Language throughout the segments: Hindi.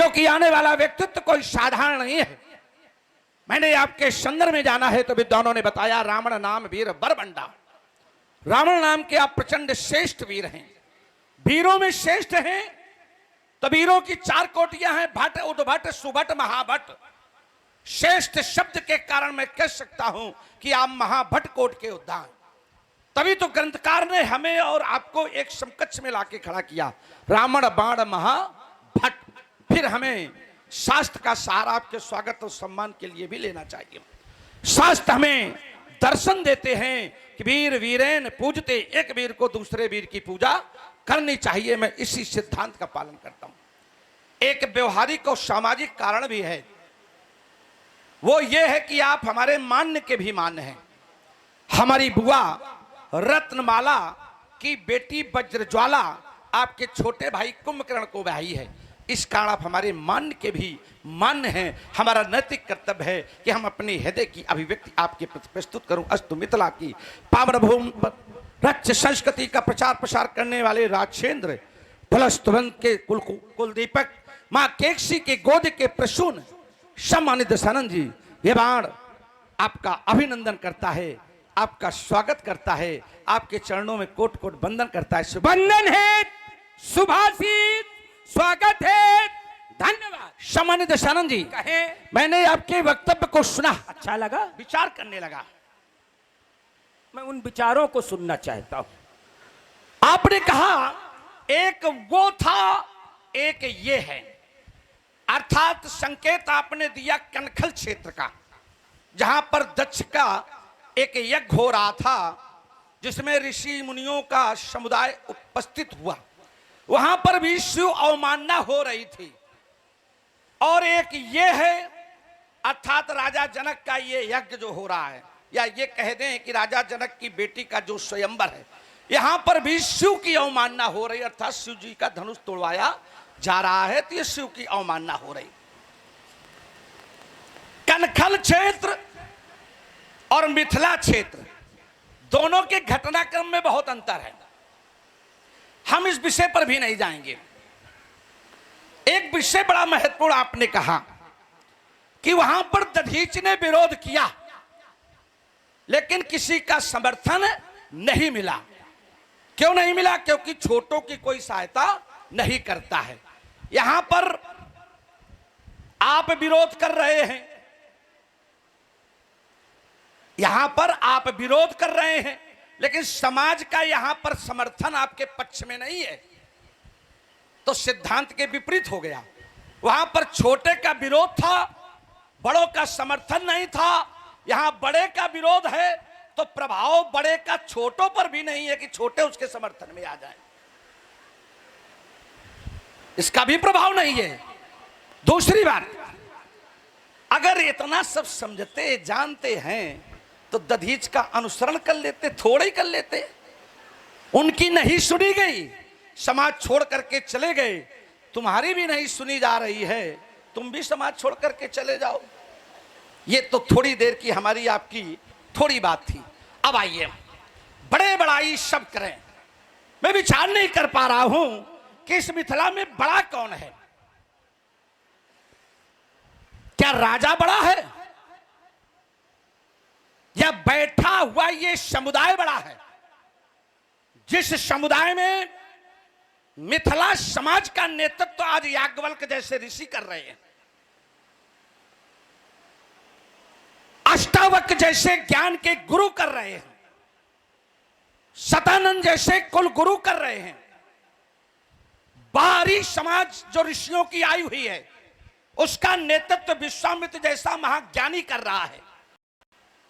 क्योंकि आने वाला व्यक्तित्व कोई साधारण नहीं है। मैंने आपके संदर्भ में जाना है तो विद्वानों ने बताया, रावण नाम वीर बरबंडा। रावण नाम के आप प्रचंड श्रेष्ठ वीर हैं, वीरों में श्रेष्ठ हैं। तो वीरों की 4 कोटियां हैं, भट्ट, उद्भट, सुभट, महाभट्ट। श्रेष्ठ शब्द के कारण मैं कह सकता हूं कि आप महाभट्ट कोट के उद्धार। तभी तो ग्रंथकार ने हमें और आपको एक समकक्ष में लाके खड़ा किया, रावण बाण महाभट्ट। फिर हमें शास्त्र का सहारा आपके स्वागत और सम्मान के लिए भी लेना चाहिए। शास्त्र हमें दर्शन देते हैं कि वीर वीरेन पूजते, एक वीर को दूसरे वीर की पूजा करनी चाहिए। मैं इसी सिद्धांत का पालन करता हूं। एक व्यवहारिक और सामाजिक कारण भी है, वो ये है कि आप हमारे मान्य के भी मान्य हैं। हमारी बुआ रत्नमाला की बेटी वज्रज्वाला आपके छोटे भाई कुंभकर्ण को ब्याही है, इस कारण आप हमारे मान्य के भी मान्य हैं। हमारा नैतिक कर्तव्य है कि हम अपनी हृदय की अभिव्यक्ति आपके प्रति प्रस्तुत करूं। अस्तु मिथिला की पावन भूमि पर रच संस्कृति का प्रचार प्रसार करने वाले राजेंद्र फलस्तुवंत के कुलदीपक मां केकसी के गोद के प्रसून सम्मानित दशानंद जी, ये बाण आपका अभिनंदन करता है, आपका स्वागत करता है, आपके चरणों में कोट कोट वंदन करता है। वंदन है, सुभाषित स्वागत है, धन्यवाद। सम्मानित दशानंद जी, कहें। मैंने आपके वक्तव्य को सुना, अच्छा लगा, विचार करने लगा। मैं उन विचारों को सुनना चाहता हूं। आपने कहा एक वो था, एक ये है, अर्थात संकेत आपने दिया कनखल क्षेत्र का, जहां पर दक्ष का एक यज्ञ हो रहा था, जिसमें ऋषि मुनियों का समुदाय उपस्थित हुआ। वहां पर भी शिव अवमानना हो रही थी। और एक ये है, अर्थात राजा जनक का ये यज्ञ जो हो रहा है, या ये कह दें कि राजा जनक की बेटी का जो स्वयंवर है, यहां पर भी शिव की अवमानना हो रही, अर्थात शिव जी का धनुष तोड़वाया जा रहा है, तो ये शिव की अवमानना हो रही। कनखल क्षेत्र और मिथिला क्षेत्र दोनों के घटनाक्रम में बहुत अंतर है। हम इस विषय पर भी नहीं जाएंगे। एक विषय बड़ा महत्वपूर्ण आपने कहा कि वहां पर दधीच ने विरोध किया, लेकिन किसी का समर्थन नहीं मिला। क्यों नहीं मिला? क्योंकि छोटों की कोई सहायता नहीं करता है। यहां पर आप विरोध कर रहे हैं, यहां पर आप विरोध कर रहे हैं, लेकिन समाज का यहां पर समर्थन आपके पक्ष में नहीं है, तो सिद्धांत के विपरीत हो गया। वहां पर छोटे का विरोध था, बड़ों का समर्थन नहीं था। यहां बड़े का विरोध है, तो प्रभाव बड़े का छोटों पर भी नहीं है कि छोटे उसके समर्थन में आ जाए, इसका भी प्रभाव नहीं है। दूसरी बात, अगर इतना सब समझते जानते हैं तो दधीच का अनुसरण कर लेते, थोड़े ही कर लेते। उनकी नहीं सुनी गई, समाज छोड़ करके चले गए। तुम्हारी भी नहीं सुनी जा रही है, तुम भी समाज छोड़ करके चले जाओ। ये तो थोड़ी देर की हमारी आपकी थोड़ी बात थी। अब आइए, बड़े बड़ाई सब करें, मैं विचार नहीं कर पा रहा हूं कि इस मिथिला में बड़ा कौन है। क्या राजा बड़ा है, या बैठा हुआ ये समुदाय बड़ा है? जिस समुदाय में मिथिला समाज का नेतृत्व तो आज याज्ञवल्क्य जैसे ऋषि कर रहे हैं, अष्टावक्र जैसे ज्ञान के गुरु कर रहे हैं, शतानंद जैसे कुल गुरु कर रहे हैं, बाहरी समाज जो ऋषियों की आई हुई है उसका नेतृत्व विश्वामित्र जैसा महाज्ञानी कर रहा है,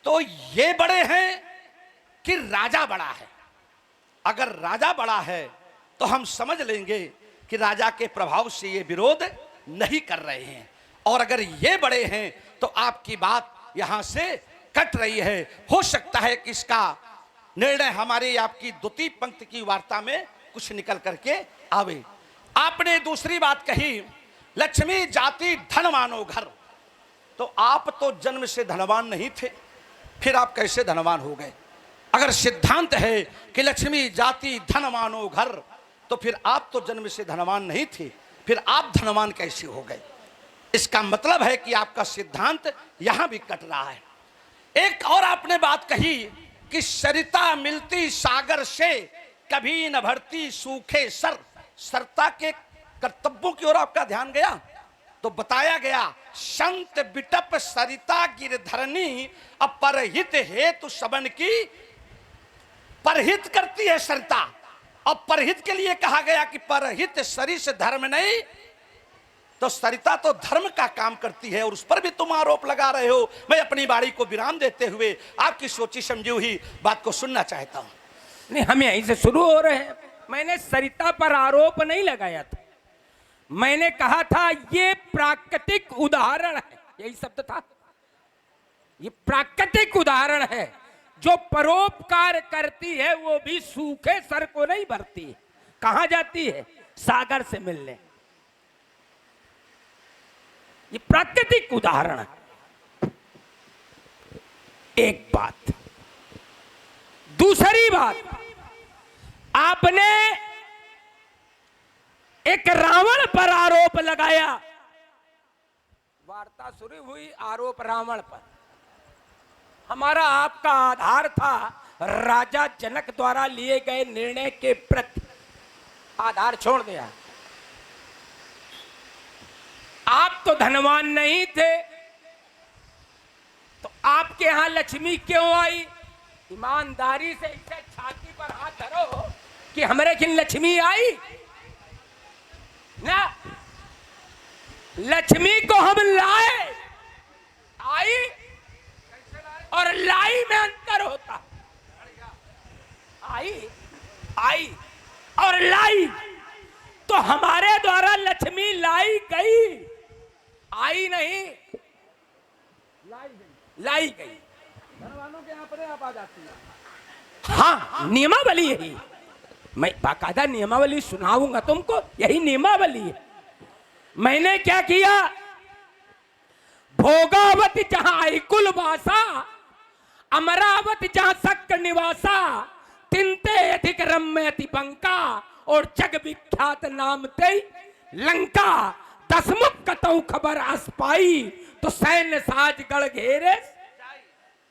तो ये बड़े हैं कि राजा बड़ा है? अगर राजा बड़ा है तो हम समझ लेंगे कि राजा के प्रभाव से ये विरोध नहीं कर रहे हैं, और अगर ये बड़े हैं तो आपकी बात यहां से कट रही है। हो सकता है कि इसका निर्णय हमारी आपकी द्वितीय पंक्ति की वार्ता में कुछ निकल करके आवे। आपने दूसरी बात कही, लक्ष्मी जाति धनवानो घर, तो आप तो जन्म से धनवान नहीं थे, फिर आप कैसे धनवान हो गए? अगर सिद्धांत है कि लक्ष्मी जाति धनवानो घर, तो फिर आप तो जन्म से धनवान नहीं थे, फिर आप धनवान कैसे हो गए? इसका मतलब है कि आपका सिद्धांत यहां भी कट रहा है। एक और आपने बात कही कि सरिता मिलती सागर से, कभी न भरती सूखे सर। सरता के कर्तव्यों की ओर आपका ध्यान गया तो बताया गया, संत बिटप सरिता गिरधरनी, अपरहित हेतु सबन की। परहित करती है सरिता, और परहित के लिए कहा गया कि परहित सरिस धर्म नहीं। तो सरिता तो धर्म का काम करती है और उस पर भी तुम आरोप लगा रहे हो। मैं अपनी बाड़ी को विराम देते हुए आपकी सोची समझी हुई बात को सुनना चाहता हूं। नहीं, हम यहीं से शुरू हो रहे हैं। मैंने सरिता पर आरोप नहीं लगाया था, मैंने कहा था ये प्राकृतिक उदाहरण है, यही शब्द था। ये प्राकृतिक उदाहरण है, जो परोपकार करती है वो भी सूखे सर को नहीं भरती। कहां जाती है? सागर से मिलने। ये प्राकृतिक उदाहरण है। एक बात। दूसरी बात, आपने एक रावण पर आरोप लगाया। वार्ता शुरू हुई आरोप रावण पर। हमारा आपका आधार था राजा जनक द्वारा लिए गए निर्णय के प्रति। आधार छोड़ दिया। आप तो धनवान नहीं थे, तो आपके यहां लक्ष्मी क्यों आई? ईमानदारी से इसे छाती पर हाथ धरो कि हमारे किन लक्ष्मी आई ना। लक्ष्मी को हम लाए, आई और लाई में अंतर होता। आई और लाई, तो हमारे द्वारा लक्ष्मी लाई गई, आई नहीं, लाई गई। धनवानों के यहाँ अपने आप आ जाती है। हाँ, नियमावली यही। मैं बाकायदा नियमावली सुनाऊंगा तुमको, यही नियमावली है। मैंने क्या किया? भोगावती जहां आईकुल वासा, अमरावती जहां सक्क निवासा, तिनते अधिक रम्य अति बंका, और जग विख्यात नाम ते लंका। दसमुख कतौ खबर अस पाई, तो सैन्य साज गढ़ घेरे,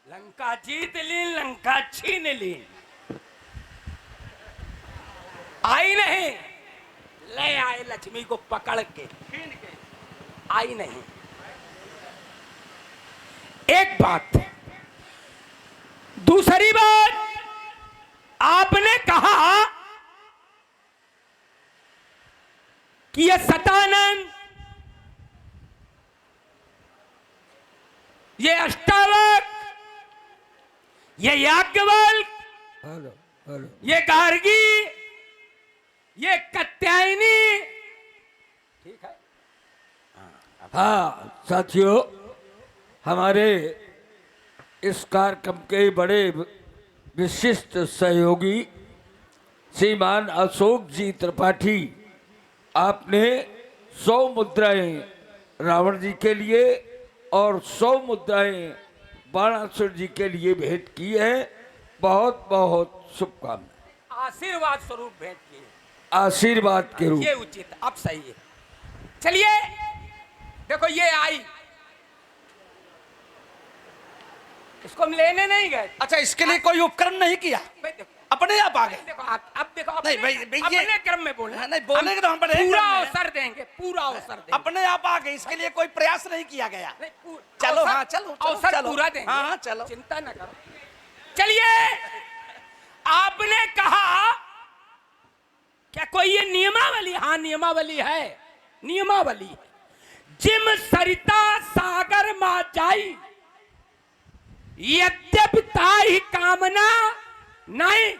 लंका जीत ली, लंका छीन ली। आई नहीं, ले आए लक्ष्मी को पकड़ के, आई नहीं। एक बात। दूसरी बात, आपने कहा कि ये सतानंद, ये अष्टावक, ये याज्ञवल्क, ये गार्गी, ये कात्यायनी, ठीक है। हाँ साथियों, हमारे इस कार्यक्रम के बड़े विशिष्ट सहयोगी श्रीमान अशोक जी त्रिपाठी, आपने 100 मुद्राएं रावण जी के लिए और 100 मुद्राएं बाणासुर जी के लिए भेंट की है। बहुत बहुत शुभकामनाएं। आशीर्वाद स्वरूप भेंट किए, आशीर्वाद के रूप। ये उचित, अब सही है। चलिए देखो, ये आई, इसको हम लेने नहीं गए। अच्छा, इसके लिए कोई उपक्रम नहीं किया, अपने आप आ गए। देखो अब देखो, नहीं भाई, अपने क्रम में बोलना। नहीं बोलेंगे तो हम पूरा अवसर देंगे, पूरा अवसर देंगे। अपने आप आ गए, इसके लिए कोई प्रयास नहीं किया गया। चलो, चलो, हाँ चलो, अवसर पूरा देंगे। हाँ चलो, चिंता न करो। चलिए, आपने कहा क्या कोई ये नियमावली? हाँ, नियमावली है, नियमावली है। जिम सरिता सागर मा जाई, यद्यपि ताहि कामना नहीं।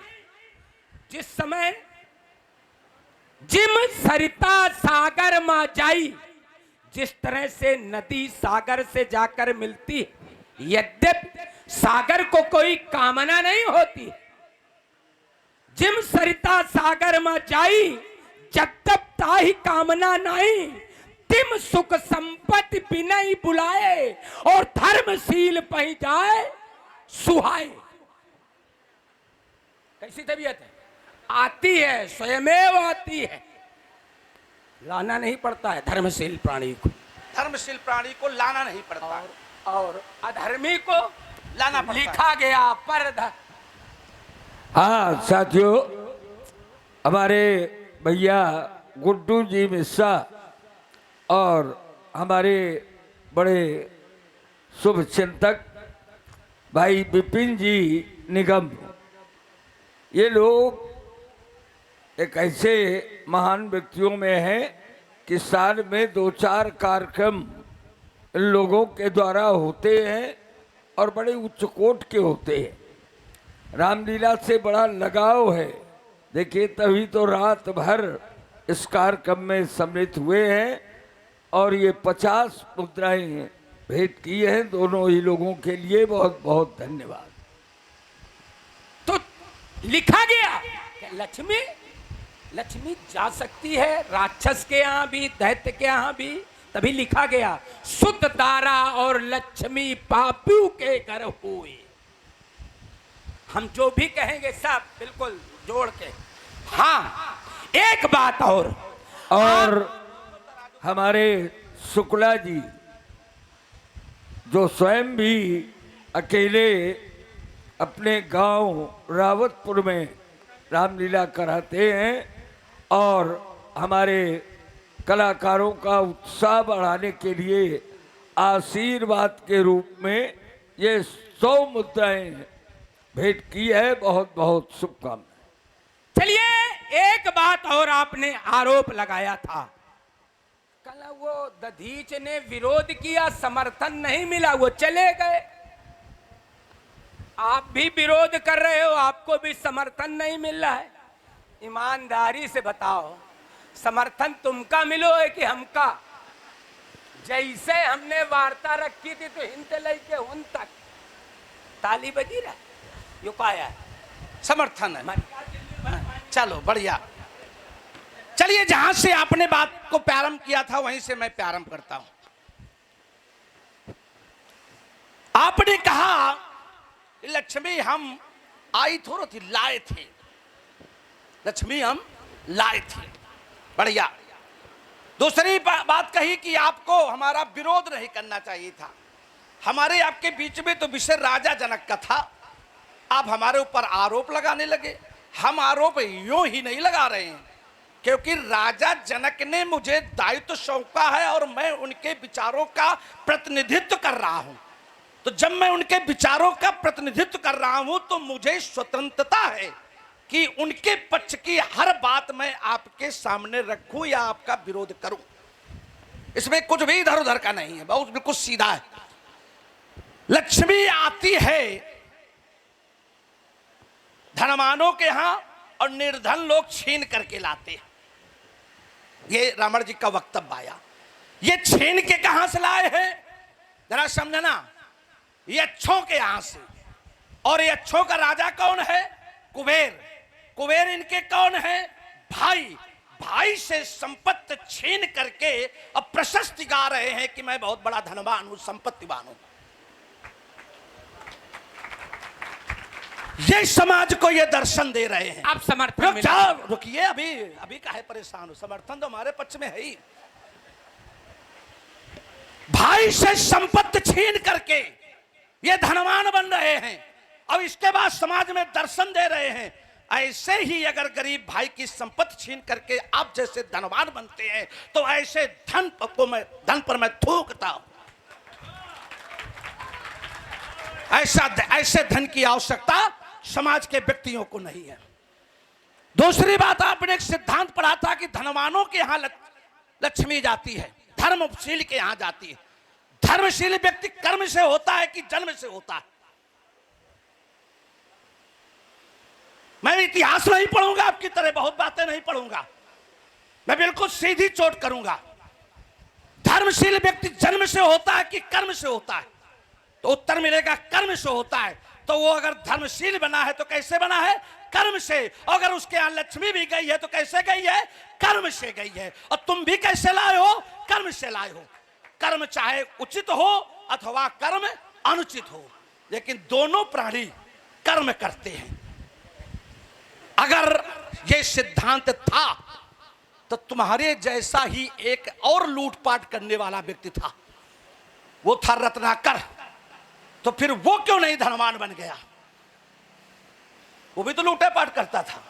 जिस समय जिम सरिता सागर मा जाई, जिस तरह से नदी सागर से जाकर मिलती, यद्यपि सागर को कोई कामना नहीं होती। जिम सरिता सागर मा जाई, जब तक ताहि कामना नहीं। तिम सुख संपत्ति बिनई बुलाए, और धर्मशील पही जाए सुहाए। कैसी तबीयत है? आती है, स्वयमेव आती है। लाना नहीं पड़ता है धर्मशील प्राणी को, धर्मशील प्राणी को लाना नहीं पड़ता है, और अधर्मी को लाना पड़ता है। लिखा गया पर हाँ साथियों, हमारे भैया गुड्डू जी मिश्रा और हमारे बड़े शुभ चिंतक भाई विपिन जी निगम, ये लोग एक ऐसे महान व्यक्तियों में हैं कि साल में 2-4 कार्यक्रम इन लोगों के द्वारा होते हैं और बड़े उच्च कोट के होते हैं। रामलीला से बड़ा लगाव है। देखिए तभी तो रात भर इस कार्यक्रम में सम्मिलित हुए हैं और ये 50 मुद्राएं भेंट की हैं दोनों ही लोगों के लिए। बहुत बहुत धन्यवाद। तो लिखा गया कि लक्ष्मी लक्ष्मी जा सकती है राक्षस के यहाँ भी, दैत्य के यहाँ भी। तभी लिखा गया शुद्ध तारा और लक्ष्मी पापियों के घर हुए। हम जो भी कहेंगे सब बिल्कुल जोड़ के। हाँ, एक बात और हमारे शुक्ला जी जो स्वयं भी अकेले अपने गांव रावतपुर में रामलीला कराते हैं और हमारे कलाकारों का उत्साह बढ़ाने के लिए आशीर्वाद के रूप में ये 100 मुद्राएं भेंट की है। बहुत बहुत शुभकामनाएं। चलिए एक बात और, आपने आरोप लगाया था कल वो दधीच ने विरोध किया, समर्थन नहीं मिला, वो चले गए। आप भी विरोध कर रहे हो, आपको भी समर्थन नहीं मिल रहा है। ईमानदारी से बताओ, समर्थन तुमका मिलो है कि हमका? जैसे हमने वार्ता रखी थी तो हिंत लेके उन तक ताली बजी रहा, यो पाया है समर्थन है। चलो बढ़िया। चलिए, जहां से आपने बात को प्रारंभ किया था वहीं से मैं प्रारंभ करता हूं। आपने कहा लक्ष्मी हम आई थोड़ी थी, लाए थे। लक्ष्मी हम लाए थे, बढ़िया। दूसरी बात कही कि आपको हमारा विरोध नहीं करना चाहिए था। हमारे आपके बीच में तो विषय राजा जनक का था, आप हमारे ऊपर आरोप लगाने लगे। हम आरोप यूं ही नहीं लगा रहे हैं, क्योंकि राजा जनक ने मुझे दायित्व सौंपा है और मैं उनके विचारों का प्रतिनिधित्व कर रहा हूं। तो जब मैं उनके विचारों का प्रतिनिधित्व कर रहा हूं तो मुझे स्वतंत्रता है कि उनके पक्ष की हर बात मैं आपके सामने रखूं या आपका विरोध करूं। इसमें कुछ भी इधर उधर का नहीं है, बहुत बिल्कुल सीधा है। लक्ष्मी आती है धनवानों के यहां और निर्धन लोग छीन करके लाते हैं। ये रावण जी का वक्तव्य आया। ये छीन के कहां से लाए हैं जरा समझना, ये अच्छों के यहां से। और ये अच्छों का राजा कौन है? कुबेर। कुबेर इनके कौन है? भाई। भाई से संपत्ति छीन करके अब प्रशस्ति गा रहे हैं कि मैं बहुत बड़ा धनवान हूं, संपत्तिवान हूं। ये समाज को ये दर्शन दे रहे हैं। आप समर्थन रुकिए, अभी काहे परेशान हो? समर्थन तो हमारे पक्ष में है ही। भाई से संपत्ति छीन करके ये धनवान बन रहे हैं और इसके बाद समाज में दर्शन दे रहे हैं। ऐसे ही अगर गरीब भाई की संपत्ति छीन करके आप जैसे धनवान बनते हैं तो ऐसे धन पर मैं थूकता हूं। ऐसे धन की आवश्यकता समाज के व्यक्तियों को नहीं है। दूसरी बात, आपने एक सिद्धांत पढ़ा था कि धनवानों के यहां लक्ष्मी जाती है, धर्मशील के यहां जाती है। धर्मशील व्यक्ति कर्म से होता है कि जन्म से होता है? मैं इतिहास नहीं पढ़ूंगा, आपकी तरह बहुत बातें नहीं पढ़ूंगा, मैं बिल्कुल सीधी चोट करूंगा। धर्मशील व्यक्ति जन्म से होता है कि कर्म से होता है? तो उत्तर मिलेगा कर्म से होता है। तो वो अगर धर्मशील बना है तो कैसे बना है? कर्म से। अगर उसके यहां लक्ष्मी भी गई है तो कैसे गई है? कर्म से गई है। और तुम भी कैसे लाए हो? कर्म से लाए हो। कर्म चाहे उचित हो अथवा कर्म अनुचित हो, लेकिन दोनों प्राणी कर्म करते हैं। अगर ये सिद्धांत था तो तुम्हारे जैसा ही एक और लूटपाट करने वाला व्यक्ति था, वो था रत्नाकर। तो फिर वो क्यों नहीं धनवान बन गया? वो भी तो लूटा पाट करता था,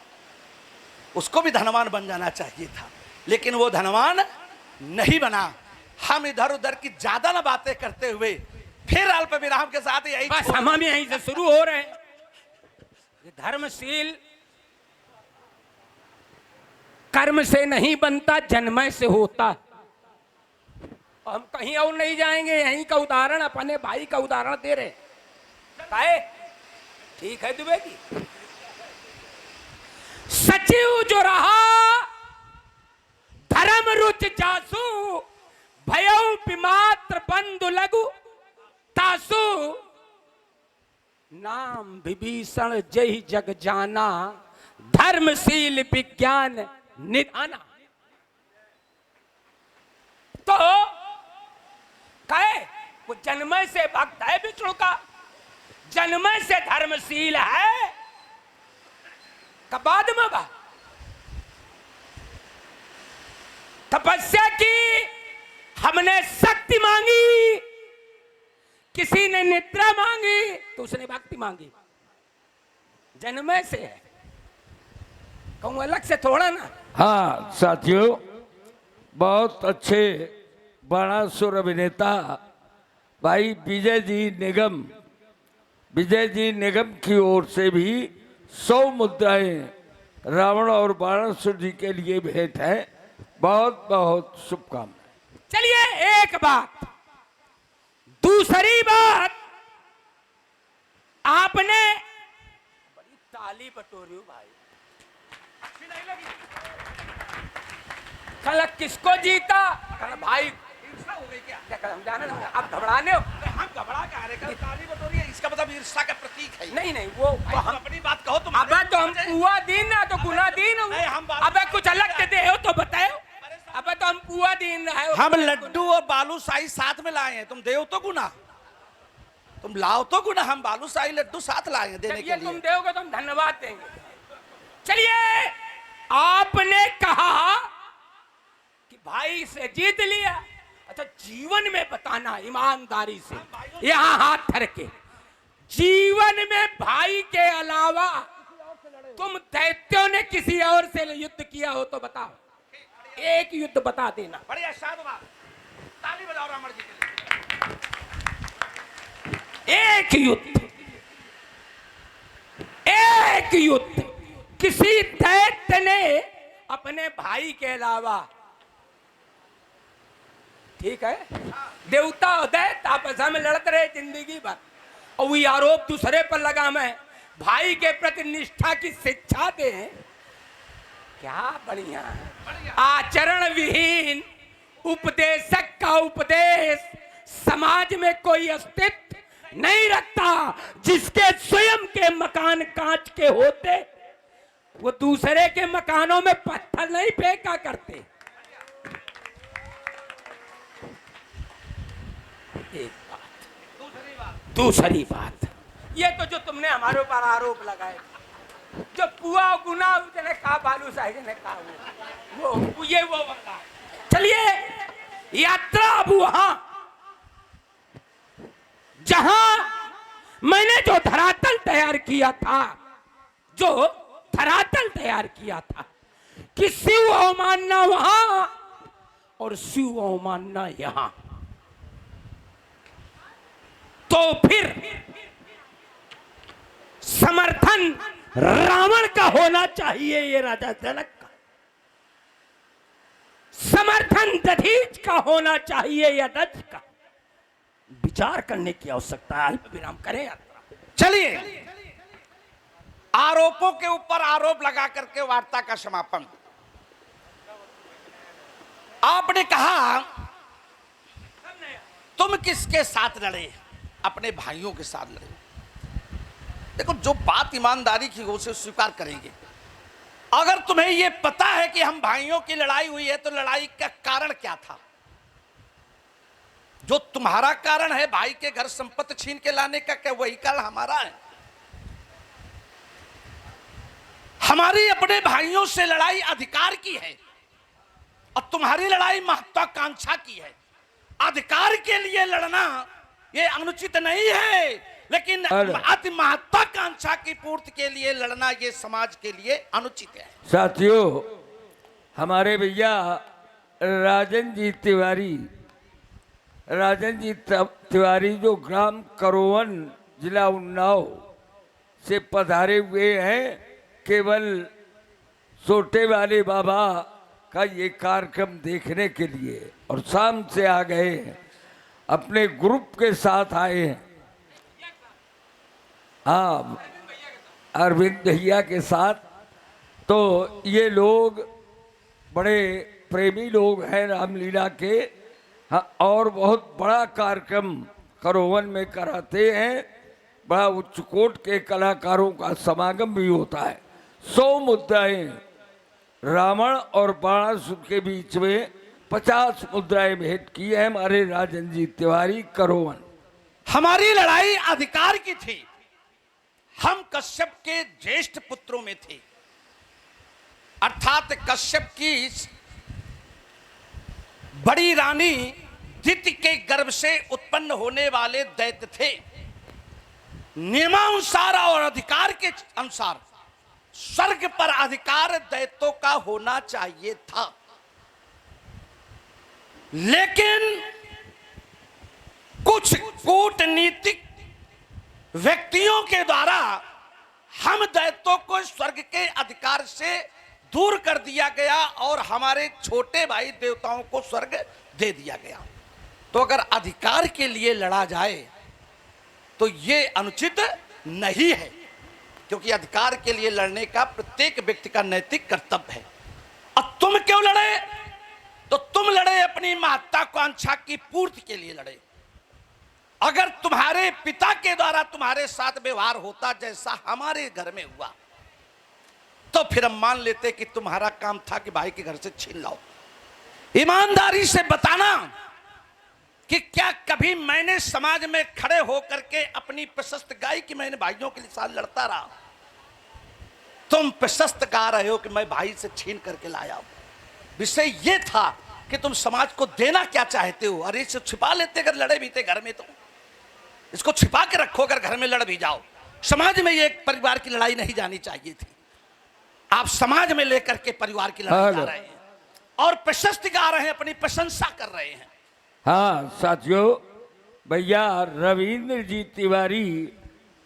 उसको भी धनवान बन जाना चाहिए था, लेकिन वो धनवान नहीं बना। हम इधर उधर की ज्यादा ना बातें करते हुए फिर अल्प विराम के साथ यही बस हम यहीं से शुरू हो रहे हैं। ये धर्मशील कर्म से नहीं बनता, जन्मय से होता। हम कहीं और नहीं जाएंगे, यहीं का उदाहरण अपने भाई का उदाहरण दे रहे हैं। ठीक है दुबे की। सचिव जो रहा धर्म रुच जासु, भयउ विमात्र बंधु लघु तासु, नाम विभीषण जय जग जाना, धर्मशील विज्ञान निधाना। तो कहे वो जन्मय से भक्त है विष्णु का, जन्मय से धर्मशील है, बाद में बा तपस्या की, हमने शक्ति मांगी, किसी ने निद्रा मांगी तो उसने भक्ति मांगी। जन्मय से है, कहूं अलग से थोड़ा ना। हाँ साथियों, बहुत अच्छे बाणासुर अभिनेता भाई विजय जी निगम की ओर से भी 100 मुद्राएं रावण और बाणासुर जी के लिए भेंट है। बहुत बहुत शुभकामनाएं। चलिए एक बात, दूसरी बात, आपने बड़ी ताली बटोरी हो भाई, कल किसको जीता? कल भाई हम जाने ना, आप घबराने हो। हम घबरा के आ रहे हैं, ताली बटोरी है, इसका मतलब ईर्ष्या का प्रतीक है। नहीं नहीं, वो हम अपनी बात कहो तुम। अबे तो हम पुआ दीन ना तो गुना दीन हो। अबे कुछ अलग के दे हो तो बताओ। अबे तो हम पुआ दीन है, हम लड्डू और बालूशाही साथ में लाए हैं, तुम देव तो गुना, तुम लाओ तो गुना, हम बालूशाही लड्डू साथ लाए हैं देने के लिए। तुम दोगे तो हम धन्यवाद देंगे। चलिए, आपने कहा कि भाई से जीत लिया, अच्छा जीवन में बताना ईमानदारी से, यहां हाथ धर के, जीवन में भाई के अलावा तुम दैत्यों ने किसी और से युद्ध किया हो तो बताओ, एक युद्ध बता देना। बढ़िया, साधुवाद, ताली बजाओ रावण जी के लिए। एक युद्ध किसी दैत्य ने अपने भाई के अलावा, ठीक है, देवता और दैत्य आपस में लड़ते रहे जिंदगी भर, और वो आरोप दूसरे पर लगा मैं भाई के प्रति निष्ठा की शिक्षा दे। क्या बढ़िया है। आचरण विहीन उपदेशक का उपदेश समाज में कोई अस्तित्व नहीं रखता। जिसके स्वयं के मकान कांच के होते, वो दूसरे के मकानों में पत्थर नहीं फेंका करते। एक बात, दूसरी बात, ये तो जो तुमने हमारे ऊपर आरोप लगाए, जो पुआ गुना ने कहा, बालूशाही ने कहा, वो ये वो बता। चलिए, यात्रा अब वहां जहां मैंने जो धरातल तैयार किया था, कि शिव अवमानना वहां और शिव अवमानना यहां, तो फिर समर्थन रावण का होना चाहिए, ये राजा जनक का, समर्थन दधीच का होना चाहिए या दक्ष का, विचार करने की आवश्यकता है। विराम करें यात्रा। चलिए, आरोपों के ऊपर आरोप लगा करके वार्ता का समापन। आपने कहा तुम किसके साथ लड़े? अपने भाइयों के साथ लड़े। देखो, जो बात ईमानदारी की हो उसे स्वीकार करेंगे। अगर तुम्हें यह पता है कि हम भाइयों की लड़ाई हुई है, तो लड़ाई का कारण क्या था? जो तुम्हारा कारण है भाई के घर संपत्ति छीन के लाने का, क्या वही कारण हमारा है? हमारी अपने भाइयों से लड़ाई अधिकार की है, और तुम्हारी लड़ाई महत्वाकांक्षा की है। अधिकार के लिए लड़ना ये अनुचित नहीं है, लेकिन अति महत्वाकांक्षा की पूर्ति के लिए लड़ना ये समाज के लिए अनुचित है। साथियों, हमारे भैया राजन जी तिवारी जो ग्राम करोवन जिला उन्नाव से पधारे हुए हैं, केवल सोटे वाले बाबा का ये कार्यक्रम देखने के लिए, और शाम से आ गए हैं, अपने ग्रुप के साथ आए हैं। हाँ, अरविंद भैया के साथ। तो ये लोग बड़े प्रेमी लोग हैं रामलीला के। हाँ, और बहुत बड़ा कार्यक्रम करोवन में कराते हैं। बड़ा उच्च कोट के कलाकारों का समागम भी होता है। 100 मुद्राएं रावण और बाणासुर के बीच में 50 मुद्राएं भेंट की है हमारे राजन जी तिवारी करोवन। हमारी लड़ाई अधिकार की थी। हम कश्यप के ज्येष्ठ पुत्रों में थे, अर्थात कश्यप की बड़ी रानी दिति के गर्भ से उत्पन्न होने वाले दैत्य थे। नियमानुसार और अधिकार के अनुसार स्वर्ग पर अधिकार दैत्यों का होना चाहिए था, लेकिन कुछ कूटनीतिक व्यक्तियों के द्वारा हम दैत्यों को स्वर्ग के अधिकार से दूर कर दिया गया और हमारे छोटे भाई देवताओं को स्वर्ग दे दिया गया। तो अगर अधिकार के लिए लड़ा जाए तो ये अनुचित नहीं है, क्योंकि अधिकार के लिए लड़ने का प्रत्येक व्यक्ति का नैतिक कर्तव्य है। अब तुम क्यों लड़े? तो तुम लड़े अपनी महत्वाकांक्षा की पूर्ति के लिए लड़े। अगर तुम्हारे पिता के द्वारा तुम्हारे साथ व्यवहार होता जैसा हमारे घर में हुआ, तो फिर हम मान लेते कि तुम्हारा काम था कि भाई के घर से छीन लाओ। ईमानदारी से बताना कि क्या कभी मैंने समाज में खड़े होकर के अपनी प्रशस्त गाई कि मैंने भाइयों के लिए साथ लड़ता रहा? तुम प्रशस्त गा रहे हो कि मैं भाई से छीन करके लाया हूं। विषय यह था कि तुम समाज को देना क्या चाहते हो। अरे इसे छिपा लेते अगर लड़े भी थे घर में, तो इसको छिपा के रखो, अगर घर में लड़ भी जाओ। समाज में ये एक परिवार की लड़ाई नहीं जानी चाहिए थी। आप समाज में लेकर के परिवार की लड़ाई जा रहे हैं और प्रशस्ति गा रहे हैं, अपनी प्रशंसा कर रहे हैं। हाँ साथियों, भैया रविंद्र जी तिवारी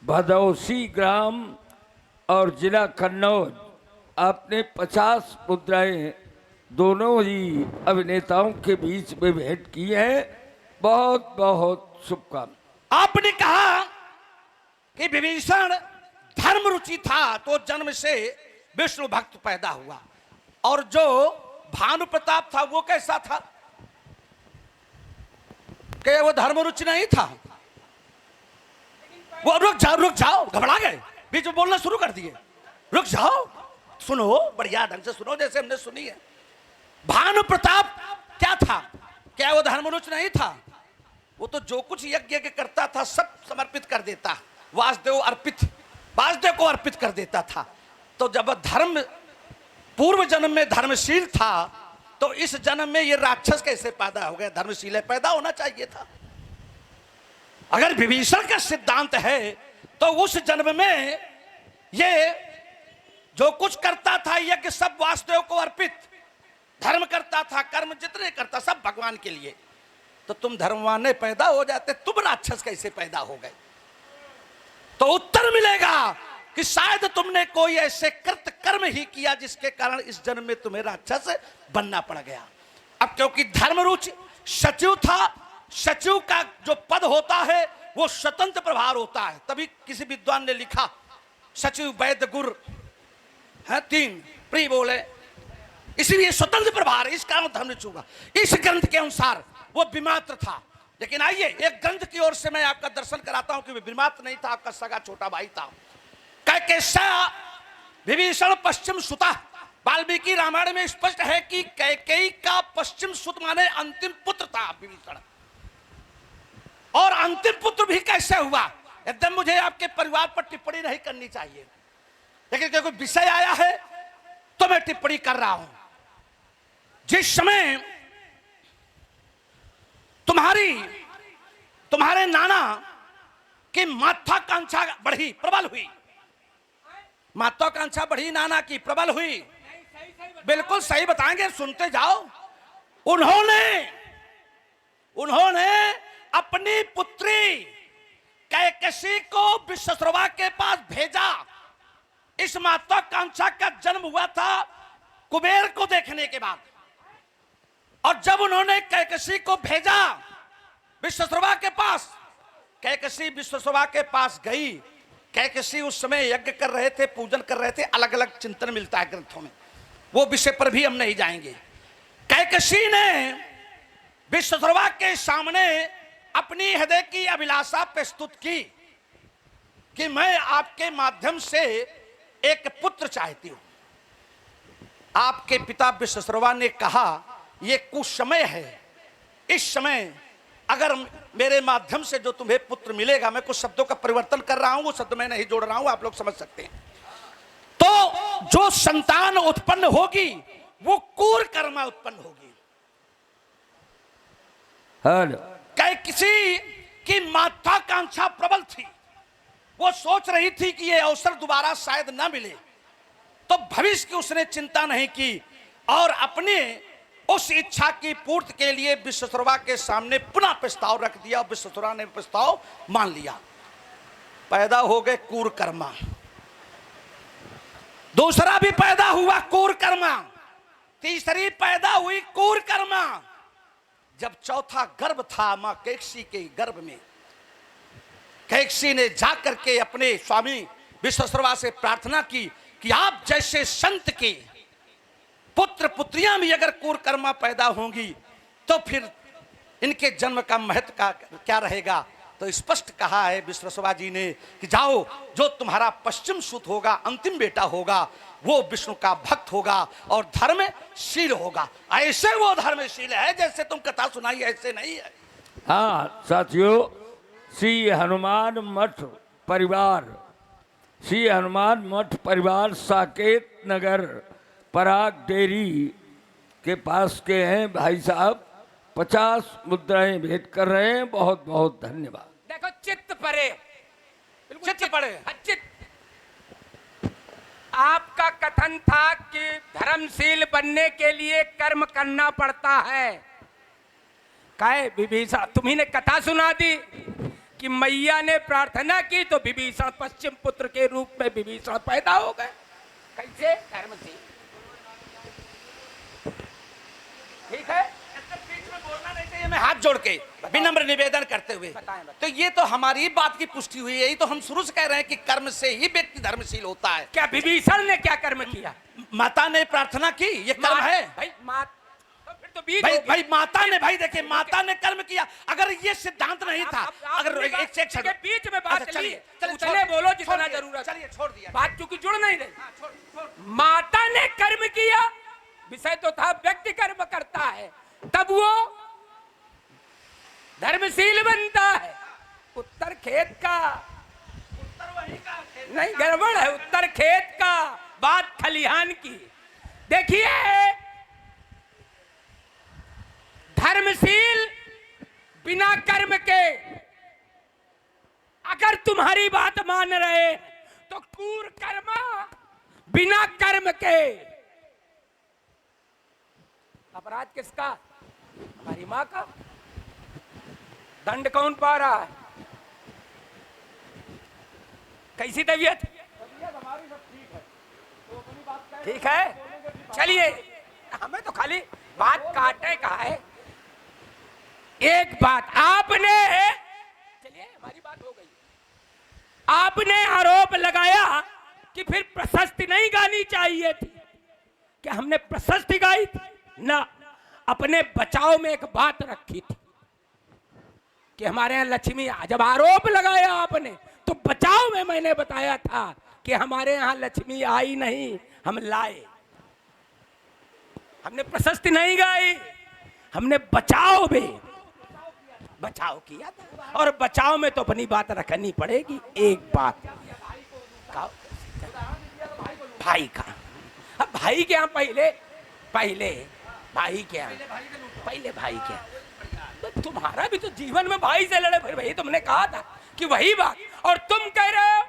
भदौसी ग्राम और जिला कन्नौज, आपने 50 मुद्राएं दोनों ही अभिनेताओं के बीच में भेंट की है। बहुत बहुत शुभकामनाएं। आपने कहा कि विभीषण धर्म रुचि था तो जन्म से विष्णु भक्त पैदा हुआ, और जो भानु प्रताप था वो कैसा था? कि वो धर्म रुचि नहीं था। वो रुक जाओ, घबरा गए, बीच में बोलना शुरू कर दिए। रुक जाओ, सुनो, बढ़िया ढंग से सुनो जैसे हमने सुनी है। भानु प्रताप क्या था? क्या वो धर्म रुचि नहीं था? वो तो जो कुछ यज्ञ करता था सब समर्पित कर देता, वासुदेव को अर्पित कर देता था। तो जब धर्म पूर्व जन्म में धर्मशील था, तो इस जन्म में ये राक्षस कैसे पैदा हो गया? धर्मशील पैदा होना चाहिए था। अगर विभीषण का सिद्धांत है तो उस जन्म में ये जो कुछ करता था यज्ञ सब वासुदेव को अर्पित, धर्म करता था, कर्म जितने करता सब भगवान के लिए। तो तुम धर्मवान पैदा हो जाते, तुम राक्षस कैसे पैदा हो गए? तो उत्तर मिलेगा कि शायद तुमने कोई ऐसे कृत कर्म ही किया जिसके कारण इस जन्म में तुम्हें राक्षस बनना पड़ गया। अब क्योंकि धर्म रुचि सचिव था, सचिव का जो पद होता है वो स्वतंत्र प्रभार होता है। तभी किसी विद्वान ने लिखा सचिव वैद्य गुर है 3 प्रिय बोले, इसलिए स्वतंत्र प्रभार, इस कारण धर्म रुचि हुआ। इस ग्रंथ के अनुसार वो विमात्र था। लेकिन आइए एक ग्रंथ की ओर से मैं आपका दर्शन कराता हूं कि वो विमात्र नहीं था, आपका सगा छोटा भाई था। कैकेयी विभीषण पश्चिम सुता, वाल्मीकि रामायण में स्पष्ट है कि कैकेयी का पश्चिम सुत माने अंतिम पुत्र था विभीषण। और अंतिम पुत्र भी कैसे हुआ? एकदम मुझे आपके परिवार पर टिप्पणी नहीं करनी चाहिए, लेकिन क्योंकि विषय आया है तो मैं टिप्पणी कर रहा हूं। जिस समय तुम्हारे नाना की महत्वाकांक्षा बढ़ी, प्रबल हुई, महत्वाकांक्षा बढ़ी नाना की, प्रबल हुई। बिल्कुल सही बताएंगे, सुनते जाओ। उन्होंने अपनी पुत्री कैकसी को विश्वश्रवा के पास भेजा। इस महत्वाकांक्षा का जन्म हुआ था कुबेर को देखने के बाद। और जब उन्होंने कैकसी को भेजा विश्वश्रवा के पास, कैकसी विश्वश्रवा के पास गई। कैकसी उस समय यज्ञ कर रहे थे, पूजन कर रहे थे, अलग अलग चिंतन मिलता है ग्रंथों में, वो विषय पर भी हम नहीं जाएंगे। कैकसी ने विश्वश्रवा के सामने अपनी हृदय की अभिलाषा प्रस्तुत की कि मैं आपके माध्यम से एक पुत्र चाहती हूं। आपके पिता विश्वश्रवा ने कहा यह कुसमय है, इस समय अगर मेरे माध्यम से जो तुम्हें पुत्र मिलेगा, मैं कुछ शब्दों का परिवर्तन कर रहा हूं, वो शब्द मैं नहीं जोड़ रहा हूं, आप लोग समझ सकते हैं, तो जो संतान उत्पन्न होगी वो कूरकर्मा उत्पन्न होगी। किसी की महत्वाकांक्षा प्रबल थी, वो सोच रही थी कि ये अवसर दोबारा शायद ना मिले, तो भविष्य की उसने चिंता नहीं की और अपने उस इच्छा की पूर्ति के लिए विश्वश्रवा के सामने पुनः प्रस्ताव रख दिया और विश्वश्रवा ने प्रस्ताव मान लिया। पैदा हो गए कूरकर्मा, दूसरा भी पैदा हुआ कूरकर्मा, तीसरी पैदा हुई कूरकर्मा। जब चौथा गर्भ था मां कैकसी के गर्भ में, कैकसी ने जाकर के अपने स्वामी विश्वश्रवा से प्रार्थना की कि आप जैसे संत के पुत्र पुत्रियां भी अगर कूरकर्मा पैदा होंगी तो फिर इनके जन्म का महत्व का क्या रहेगा। तो स्पष्ट कहा है विश्वश्रवा जी ने कि जाओ, जो तुम्हारा पश्चिम सुत होगा, अंतिम बेटा होगा, वो विष्णु का भक्त होगा और धर्मशील होगा। ऐसे वो धर्मशील है जैसे तुम कथा सुनाई ऐसे नहीं है। हाँ साथियों, श्री हनुमान मठ परिवार साकेत नगर पराग डेयरी के पास के हैं भाई साहब, 50 मुद्राएं भेंट कर रहे हैं। बहुत बहुत धन्यवाद। देखो चित्त परे, चित्त पड़े। आपका कथन था कि धर्मशील बनने के लिए कर्म करना पड़ता है। काहे विभीषण, तुम्ही ने कथा सुना दी कि मैया ने प्रार्थना की तो विभीषण पश्चिम पुत्र के रूप में विभीषण पैदा हो गए। कैसे? धर्मशील। ठीक है, बीच में बोलना नहीं चाहिए। मैं हाथ जोड़ के विनम्र निवेदन करते हुए, तो ये तो हमारी बात की पुष्टि हुई है। यही तो हम शुरू से कह रहे हैं कि कर्म से ही व्यक्ति धर्मशील होता है। क्या विभीषण ने क्या कर्म किया? माता ने प्रार्थना की, ये कर्म है भाई। तो फिर तो बीच भाई माता ने, भाई देखिए, माता ने कर्म किया। अगर ये सिद्धांत नहीं था, अगर एक से बीच में बात चलिए उतने बोलो जितना जरूरत। चलिए छोड़ दिया, बात चूंकि जुड़ नहीं रही। माता ने कर्म किया, विषय तो था व्यक्ति कर्म करता है, तब वो धर्मशील बनता है। उत्तर खेत का, उत्तर वही का नहीं गड़बड़ है, उत्तर खेत का, बात खलिहान की। देखिए, धर्मशील बिना कर्म के, अगर तुम्हारी बात मान रहे तो कूरकर्मा बिना कर्म के। अपराध किसका? हमारी मां का। दंड कौन पा रहा है? कैसी तबीयत? ठीक है, चलिए, हमें तो खाली बात काटने का है। एक बात आपने, चलिए हमारी बात हो गई, आपने आरोप लगाया कि फिर प्रशस्ति नहीं गानी चाहिए थी। क्या हमने प्रशस्ति गाई थी? ना, अपने बचाव में एक बात रखी थी कि हमारे यहाँ लक्ष्मी, जब आरोप लगाया आपने तो बचाव में मैंने बताया था कि हमारे यहाँ लक्ष्मी आई नहीं, हम लाए। हमने प्रशस्ति नहीं गाई, हमने बचाव में बचाव किया था। और बचाव में तो अपनी बात रखनी पड़ेगी। एक बात भाई का, अब भाई के यहाँ पहले भाई क्या, पहले भाई क्या। तो तुम्हारा भी तो जीवन में भाई से लड़े, फिर वही तुमने कहा था कि वही बात, और तुम कह रहे हो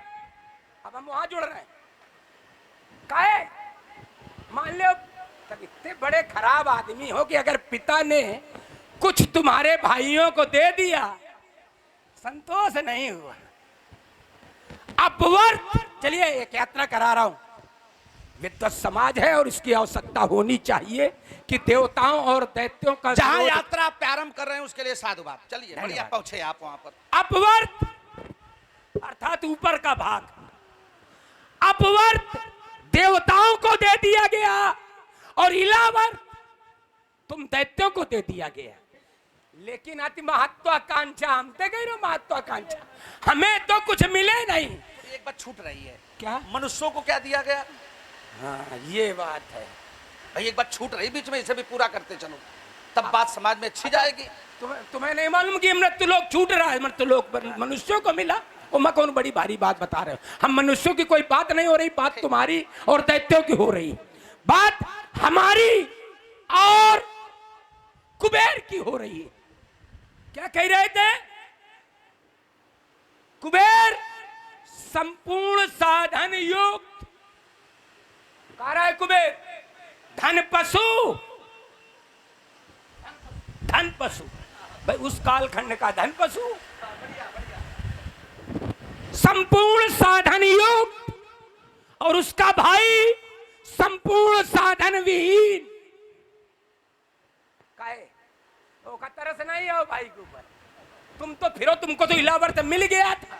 अब हम वहां जुड़ रहे हैं। काहे मान लो तब इतने बड़े खराब आदमी हो कि अगर पिता ने कुछ तुम्हारे भाइयों को दे दिया, संतोष नहीं हुआ, अपवर्त। चलिए एक यात्रा करा रहा हूं, विद्वत समाज है और इसकी आवश्यकता होनी चाहिए कि देवताओं और दैत्यों का जहां विरोध- यात्रा प्रारंभ कर रहे हैं उसके लिए साधुवाद। चलिए बढ़िया धन्यवाद। पहुंचे आप वहां पर। अपवर्त अर्थात ऊपर का भाग, अपवर्त देवताओं को दे दिया गया और इलावर्त तुम दैत्यों को दे दिया गया। लेकिन अति महत्वाकांक्षा, हम तो कह रहे हो महत्वाकांक्षा, हमें तो कुछ मिले नहीं। एक बात छूट रही है, क्या? मनुष्यों को क्या दिया गया? हाँ ये बात है। भाई एक बात छूट रही बीच में, इसे भी पूरा करते चलो, तब बात समाज में अच्छी जाएगी। तुम्हें नहीं मालूम कि मृत्युलोक छूट रहा है, मृत्युलोक मनुष्यों को मिला। और मैं कौन बड़ी भारी बात बता रहे हो, हम मनुष्यों की कोई बात नहीं हो रही, बात तुम्हारी और दैत्यों की हो रही, बात हमारी और कुबेर की हो रही है। क्या कह रहे थे? कुबेर संपूर्ण साधन युक्त, कह रहा है कुबेर धन पशु, धन पशु। भाई उस कालखंड का धन पशु, संपूर्ण साधन युक्त, और उसका भाई संपूर्ण साधन विहीन। काहे वो का तरस नहीं हो भाई के ऊपर, तुम तो फिरो, तुमको तो इलावर्त मिल गया था,